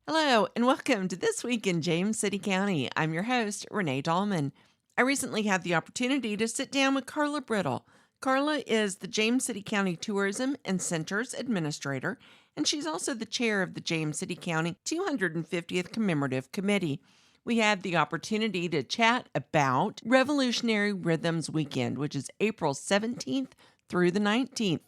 Hello, and welcome to This Week in James City County. I'm your host, Renee Dahlman. I recently had the opportunity to sit down with Carla Brittle. Carla is the James City County Tourism and Centers Administrator, and she's also the chair of the James City County 250th Commemorative Committee. We had the opportunity to chat about Revolutionary Rhythms Weekend, which is April 17th through the 19th.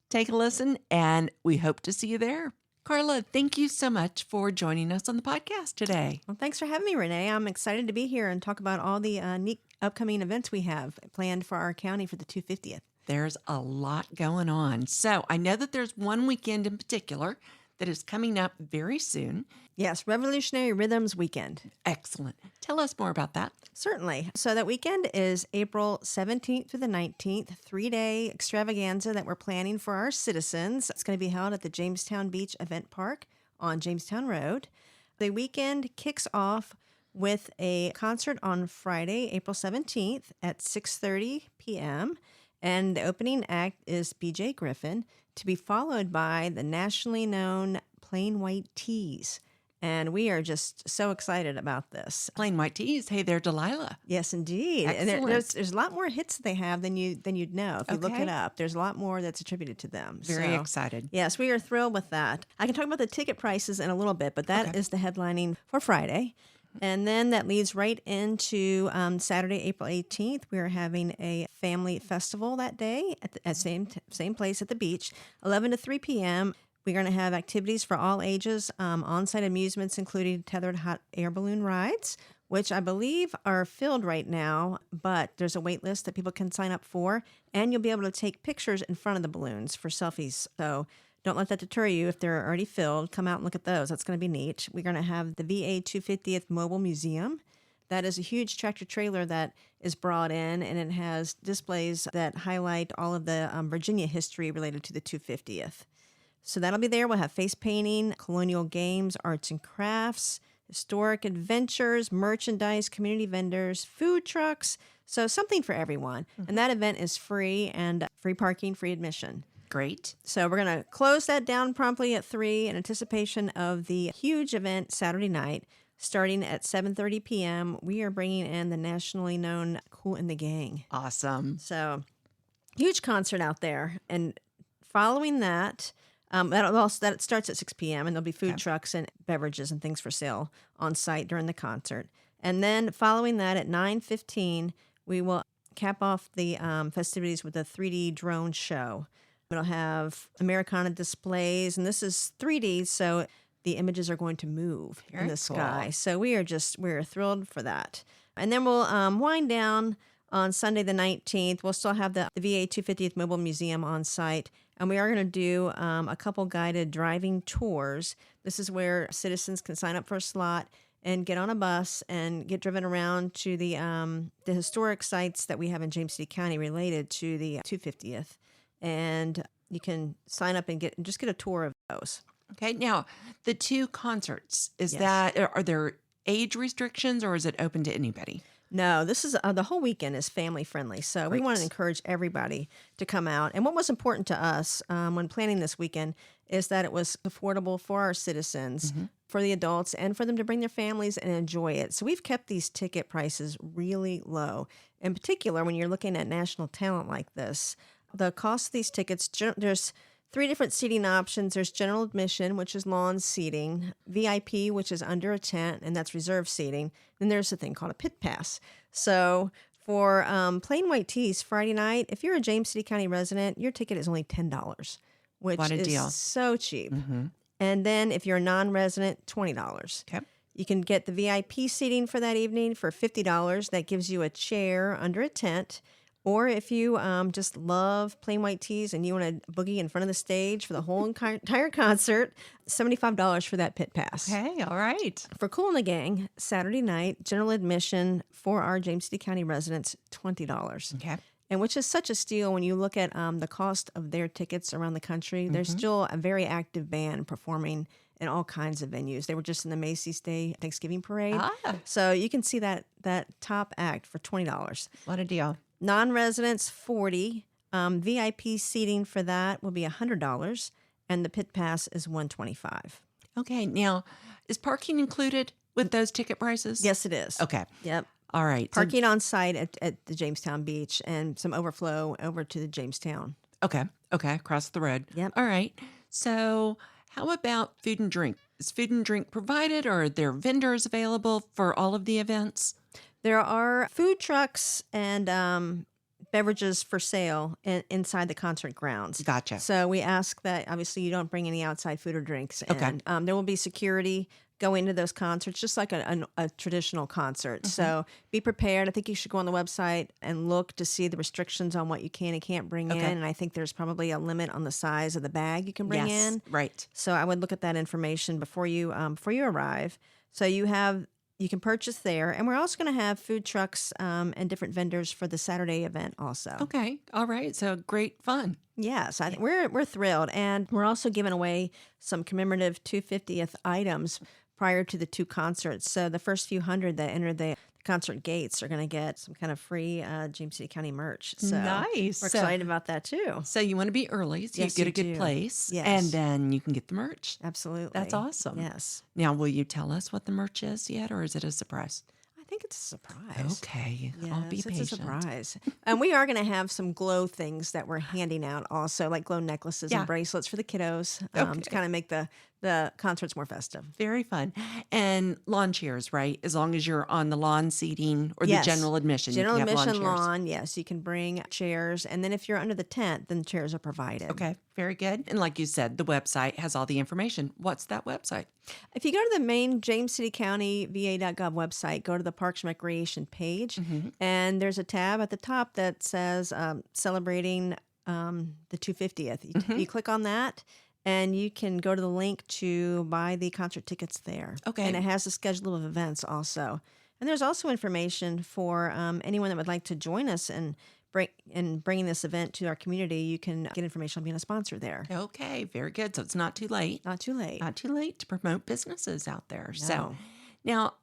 Take a listen, and we hope to see you there. Carla, thank you so much for joining us on the podcast today. Well, thanks for having me, Renee. I'm excited to be here and talk about all the neat upcoming events we have planned for our county for the 250th. There's a lot going on. So I know that there's one weekend in particular that is coming up very soon. Yes, Revolutionary Rhythms Weekend. Excellent. Tell us more about that. Certainly. So that weekend is April 17th through the 19th, 3-day extravaganza that we're planning for our citizens. It's going to be held at the Jamestown Beach Event Park on Jamestown Road. The weekend kicks off with a concert on Friday, April 17th at 6:30 p.m., and the opening act is B.J. Griffin, to be followed by the nationally known Plain White Tees. And we are just so excited about this. Plain White Tees. Hey there, Delilah. Yes, indeed. Excellent. And there's a lot more hits that they have than you'd know if you look it up. There's a lot more that's attributed to them. Very excited. Yes, we are thrilled with that. I can talk about the ticket prices in a little bit, but that is the headlining for Friday. And then that leads right into Saturday, April 18th. We are having a family festival that day at the same place at the beach, 11 to 3 p.m. We're going to have activities for all ages, on-site amusements, including tethered hot air balloon rides, which I believe are filled right now, but there's a wait list that people can sign up for, and you'll be able to take pictures in front of the balloons for selfies. So don't let that deter you if they're already filled. Come out and look at those. That's going to be neat. We're going to have the VA 250th Mobile Museum. That is a huge tractor trailer that is brought in, and it has displays that highlight all of the Virginia history related to the 250th. So that'll be there. We'll have face painting, colonial games, arts and crafts, historic adventures, merchandise, community vendors, food trucks. So something for everyone. Mm-hmm. And that event is free and free parking, free admission. Great. So we're going to close that down promptly at 3 in anticipation of the huge event Saturday night. Starting at 7:30 p.m., we are bringing in the nationally known Kool and the Gang. Awesome. So huge concert out there. And following that, that starts at 6 p.m., and there'll be food trucks and beverages and things for sale on site during the concert. And then following that at 9:15, we will cap off the festivities with a 3D drone show. It'll have Americana displays, and this is 3D, so the images are going to move in the sky. So we're thrilled for that. And then we'll wind down on Sunday the 19th. We'll still have the VA 250th Mobile Museum on site, and we are going to do a couple guided driving tours. This is where citizens can sign up for a slot and get on a bus and get driven around to the historic sites that we have in James City County related to the 250th. And you can sign up and just get a tour of those. Okay. Now, the two concerts, are there age restrictions, or is it open to anybody? No, this is the whole weekend is family friendly. So we want to encourage everybody to come out. And what was important to us when planning this weekend is that it was affordable for our citizens, for the adults, and for them to bring their families and enjoy it. So we've kept these ticket prices really low. In particular, when you're looking at national talent like this, the cost of these tickets, there's 3 different seating options. There's general admission, which is lawn seating, VIP, which is under a tent, and that's reserved seating. Then there's a thing called a pit pass. So for Plain White Tees, Friday night, if you're a James City County resident, your ticket is only $10, which is so cheap. Mm-hmm. And then if you're a non-resident, $20. Okay. You can get the VIP seating for that evening for $50. That gives you a chair under a tent. Or if you just love Plain White Tees and you want to boogie in front of the stage for the whole entire concert, $75 for that pit pass. Okay, all right. For Kool and the Gang, Saturday night, general admission for our James City County residents, $20. Okay. And which is such a steal when you look at the cost of their tickets around the country. There's still a very active band performing in all kinds of venues. They were just in the Macy's Day Thanksgiving Parade. So you can see that top act for $20. What a deal. Non-residents, $40. VIP seating for that will be $100, and the pit pass is $125. Okay, now Is parking included with those ticket prices? Yes, it is. Okay. Yep. All right. So- Parking on site at the Jamestown Beach and some overflow over to the Jamestown. Okay. Across the road. Yep. All right. So how about food and drink? Is food and drink provided, or are there vendors available for all of the events? There are food trucks and beverages for sale inside the concert grounds. Gotcha. So we ask that obviously you don't bring any outside food or drinks. Okay. And there will be security going to those concerts, just like a traditional concert. So be prepared. I think you should go on the website and look to see the restrictions on what you can and can't bring in. And I think there's probably a limit on the size of the bag you can bring in. Right. So I would look at that information before you arrive. So you can purchase there, and we're also going to have food trucks and different vendors for the Saturday event also. Okay. All right. So great fun. Yes, I think we're thrilled, and we're also giving away some commemorative 250th items prior to the two concerts. So the first few hundred that enter the concert gates are going to get some kind of free James City County merch. So Nice. we're excited about that too. So you want to be early so Yes, you get you a good do. place. Yes. And then you can get the merch. Absolutely, That's awesome. Yes, Now, will you tell us what the merch is yet, or is it a surprise? I think it's a surprise. Okay. Yes, I'll be patient. it's a surprise. And we are going to have some glow things that we're handing out also, like glow necklaces Yeah. and bracelets for the kiddos Okay. to kind of make the concerts more festive. Very fun. And lawn chairs, right? As long as you're on the lawn seating or Yes. the general admission. General you can have admission lawn chairs. lawn, yes, you can bring chairs. And then if you're under the tent, then chairs are provided. Okay. Very good. And like you said, the website has all the information. What's that website? If you go to the main James City County VA.gov website, go to the Parks and Recreation page, and there's a tab at the top that says celebrating the 250th. You click on that, and you can go to the link to buy the concert tickets there. Okay. And it has a schedule of events also. And there's also information for anyone that would like to join us and bringing this event to our community. You can get information on being a sponsor there. Okay. Very good. So it's not too late. Not too late. Not too late to promote businesses out there. So No. now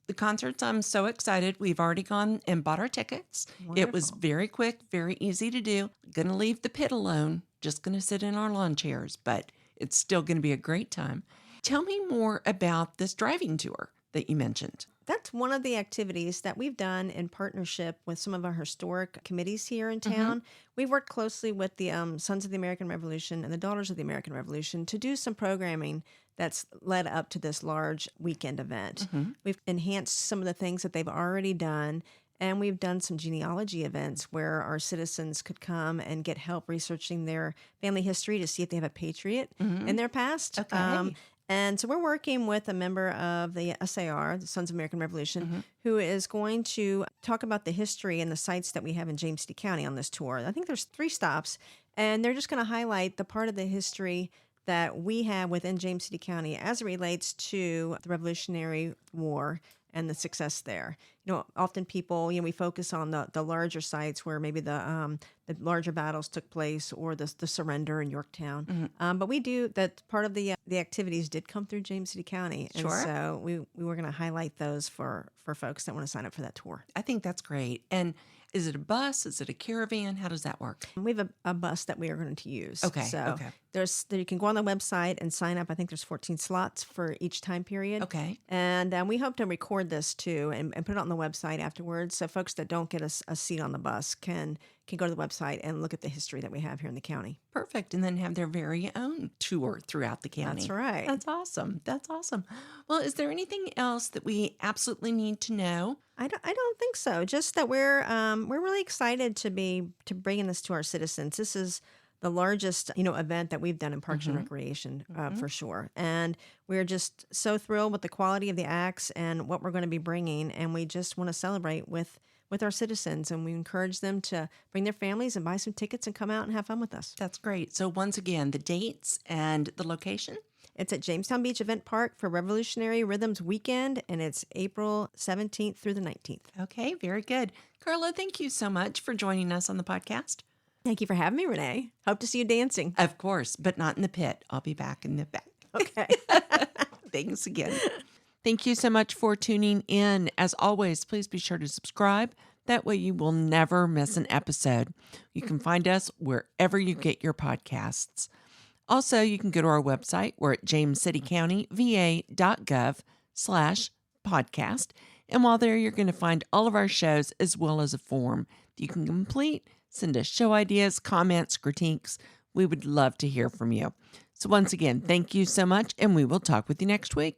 the concerts, I'm so excited. We've already gone and bought our tickets. It was Wonderful. very quick, very easy to do. Gonna leave the pit alone, just gonna sit in our lawn chairs, but it's still gonna be a great time. Tell me more about this driving tour that you mentioned. That's one of the activities that we've done in partnership with some of our historic committees here in town. We've worked closely with the Sons of the American Revolution and the Daughters of the American Revolution to do some programming that's led up to this large weekend event. We've enhanced some of the things that they've already done, and we've done some genealogy events where our citizens could come and get help researching their family history to see if they have a patriot in their past. Okay. And so we're working with a member of the SAR, the Sons of American Revolution, who is going to talk about the history and the sites that we have in James City County on this tour. I think there's 3 stops, and they're just going to highlight the part of the history that we have within James City County as it relates to the Revolutionary War and the success there. You know, often people, we focus on the larger sites where maybe the larger battles took place or the surrender in Yorktown. But we do that. Part of the activities did come through James City County, and Sure. so we were going to highlight those for folks that want to sign up for that tour. I think that's great. And is it a bus? Is it a caravan? How does that work? We have a bus that we are going to use. Okay, So okay. you can go on the website and sign up. I think there's 14 slots for each time period. Okay. And we hope to record this too and put it on the website afterwards. So folks that don't get a seat on the bus can go to the website and look at the history that we have here in the county. Perfect. And then have their very own tour throughout the county. That's right. That's awesome. That's awesome. Well, is there anything else that we absolutely need to know? I don't think so. Just that we're really excited to bringing this to our citizens. This is the largest event that we've done in Parks and Recreation for sure, and we're just so thrilled with the quality of the acts and what we're going to be bringing, and we just want to celebrate with our citizens, and we encourage them to bring their families and buy some tickets and come out and have fun with us. That's great. So once again, the dates and the location? It's at Jamestown Beach Event Park for Revolutionary Rhythms Weekend, and it's April 17th through the 19th. Okay, very good. Carla, thank you so much for joining us on the podcast. Thank you for having me, Renee. Hope to see you dancing. Of course, but not in the pit. I'll be back in the back. Okay. Thanks again. Thank you so much for tuning in. As always, please be sure to subscribe. That way you will never miss an episode. You can find us wherever you get your podcasts. Also, you can go to our website. We're at jamescitycountyva.gov/podcast. And while there, you're going to find all of our shows as well as a form that you can complete. Send us show ideas, comments, critiques. We would love to hear from you. So once again, thank you so much, and we will talk with you next week.